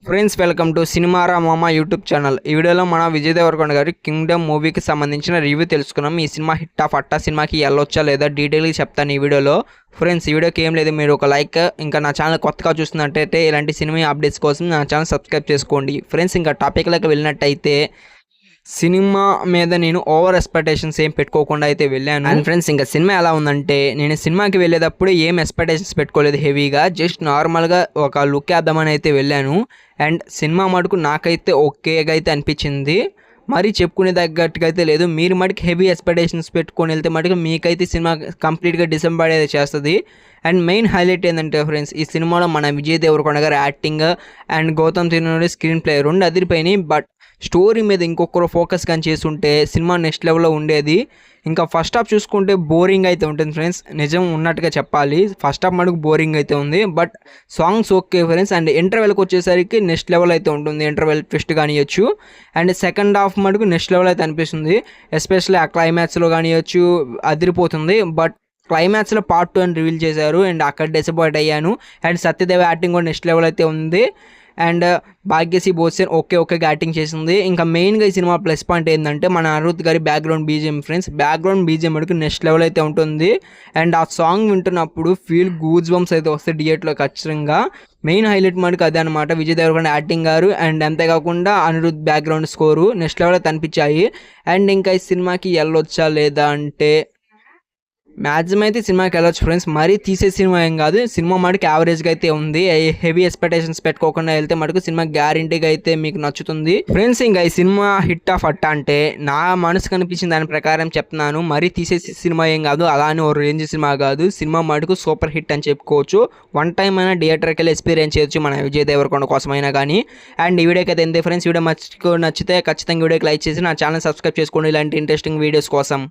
Friends welcome to సినిమారా మామ YouTube channel. ఈ వీడియోలో మన విజయ్ దేవరకొండ గారి కింగ్డమ్ మూవీకి సంబంధించిన రివ్యూ తెలుసుకున్నాం. ఈ సినిమా హిట్ ఆఫ్ అట్టా సినిమాకి వెళ్ళొచ్చా లేదా డీటెయిల్గా చెప్తాను ఈ వీడియోలో. ఫ్రెండ్స్ ఈ వీడియోకి ఏం లేదు, మీరు ఒక లైక్, ఇంకా నా ఛానల్ కొత్తగా చూస్తున్నట్టయితే ఇలాంటి సినిమా అప్డేట్స్ కోసం నా ఛానల్ సబ్స్క్రైబ్ చేసుకోండి. ఫ్రెండ్స్ ఇంకా టాపిక్లోకి వెళ్ళినట్టయితే సినిమా మీద నేను ఓవర్ ఎక్స్పెక్టేషన్స్ ఏం పెట్టుకోకుండా అయితే వెళ్ళాను. అండ్ ఫ్రెండ్స్ ఇంకా సినిమా ఎలా ఉందంటే, నేను సినిమాకి వెళ్ళేటప్పుడు ఏం ఎక్స్పెక్టేషన్స్ పెట్టుకోలేదు హెవీగా, జస్ట్ నార్మల్గా ఒక లుక్ వేద్దామని అయితే వెళ్ళాను. అండ్ సినిమా మటుకు నాకైతే ఓకేగా అయితే అనిపించింది, మరీ చెప్పుకునే తగ్గట్టుగా అయితే లేదు. మీరు మటుకు హెవీ ఎక్స్పెక్టేషన్స్ పెట్టుకొని వెళ్తే మటుకు మీకైతే సినిమా కంప్లీట్గా డిసప్పాయింట్ అయితే చేస్తుంది. అండ్ మెయిన్ హైలైట్ ఏంటంటే ఫ్రెండ్స్, ఈ సినిమాలో మన విజయ్ దేవరకొండ గారి యాక్టింగ్ అండ్ గౌతమ్ తిరునాని స్క్రీన్ ప్లే రెండు అదిరిపోయినాయి. బట్ స్టోరీ మీద ఇంకొకరు ఫోకస్ కానీ చేస్తుంటే సినిమా నెక్స్ట్ లెవెల్లో ఉండేది. ఇంకా ఫస్ట్ హాఫ్ చూసుకుంటే బోరింగ్ అయితే ఉంటుంది ఫ్రెండ్స్, నిజం ఉన్నట్టుగా చెప్పాలి. ఫస్ట్ హాఫ్ మటుకు బోరింగ్ అయితే ఉంది, but songs okay friends. And ఇంటర్వెల్కి వచ్చేసరికి నెక్స్ట్ లెవెల్ అయితే ఉంటుంది, ఇంటర్వెల్ ట్విస్ట్ కానియచ్చు. అండ్ సెకండ్ హాఫ్ మటుకు నెక్స్ట్ లెవెల్ అయితే అనిపిస్తుంది, ఎస్పెషల్లీ ఆ క్లైమాక్స్లో కానియచ్చు, అదిరిపోతుంది. బట్ క్లైమాక్స్లో పార్ట్ 2 అని రివీల్ చేశారు అండ్ అక్కడ డిసప్పాయింట్ అయ్యాను. అండ్ సత్యదేవ యాక్టింగ్ కూడా నెక్స్ట్ లెవెల్ అయితే ఉంది. అండ్ భాగ్యశ్రీ బోత్సేన్ ఓకేగా యాక్టింగ్ చేసింది. ఇంకా మెయిన్గా ఈ సినిమా ప్లస్ పాయింట్ ఏంటంటే మన అనిరుద్ధ్ గారి background BGM friends, background BGM మటుకు నెక్స్ట్ లెవెల్ అయితే ఉంటుంది. అండ్ ఆ సాంగ్ వింటున్నప్పుడు ఫీల్ గూజ్ బంప్స్ అయితే వస్తాయి థియేటర్లో ఖచ్చితంగా. మెయిన్ హైలైట్ మటుకు అదే అనమాట, విజయ్ దేవరకొండ యాక్టింగ్ గారు అండ్ అంతేకాకుండా Anirudh background score next level అయితే అనిపించాయి. అండ్ ఇంకా ఈ సినిమాకి వెళ్ళొచ్చా లేదా అంటే మ్యాక్సిమం అయితే సినిమాకి వెళ్ళొచ్చు ఫ్రెండ్స్, మరీ తీసే సినిమా ఏం కాదు. సినిమా మటుకు యావరేజ్గా అయితే ఉంది. హెవీ ఎక్స్పెక్టేషన్స్ పెట్టుకోకుండా వెళ్తే మటుకు సినిమా గ్యారంటీగా అయితే మీకు నచ్చుతుంది ఫ్రెండ్స్. ఇంకా ఈ సినిమా హిట్ ఆఫ్ అట్టా అంటే నా మనసు కనిపించిన దాని ప్రకారం చెప్తున్నాను, మరీ తీసే సినిమా ఏం కాదు, అలానే ఓ రేంజ్ సినిమా కాదు. సినిమా మటుకు సూపర్ హిట్ అని చెప్పుకోవచ్చు. వన్ టైం అయినా థియేటర్కి వెళ్ళి ఎక్స్పీరియన్స్ చేయొచ్చు మన విజయ్ దేవరకొండ కోసమైనా కానీ. అండ్ ఈ వీడియోకి అయితే ఎంత ఫ్రెండ్స్, వీడియో నచ్చితే ఖచ్చితంగా వీడియోకి లైక్ చేసి నా ఛానల్ సబ్స్క్రైబ్ చేసుకోండి ఇలాంటి ఇంట్రెస్టింగ్ వీడియోస్ కోసం.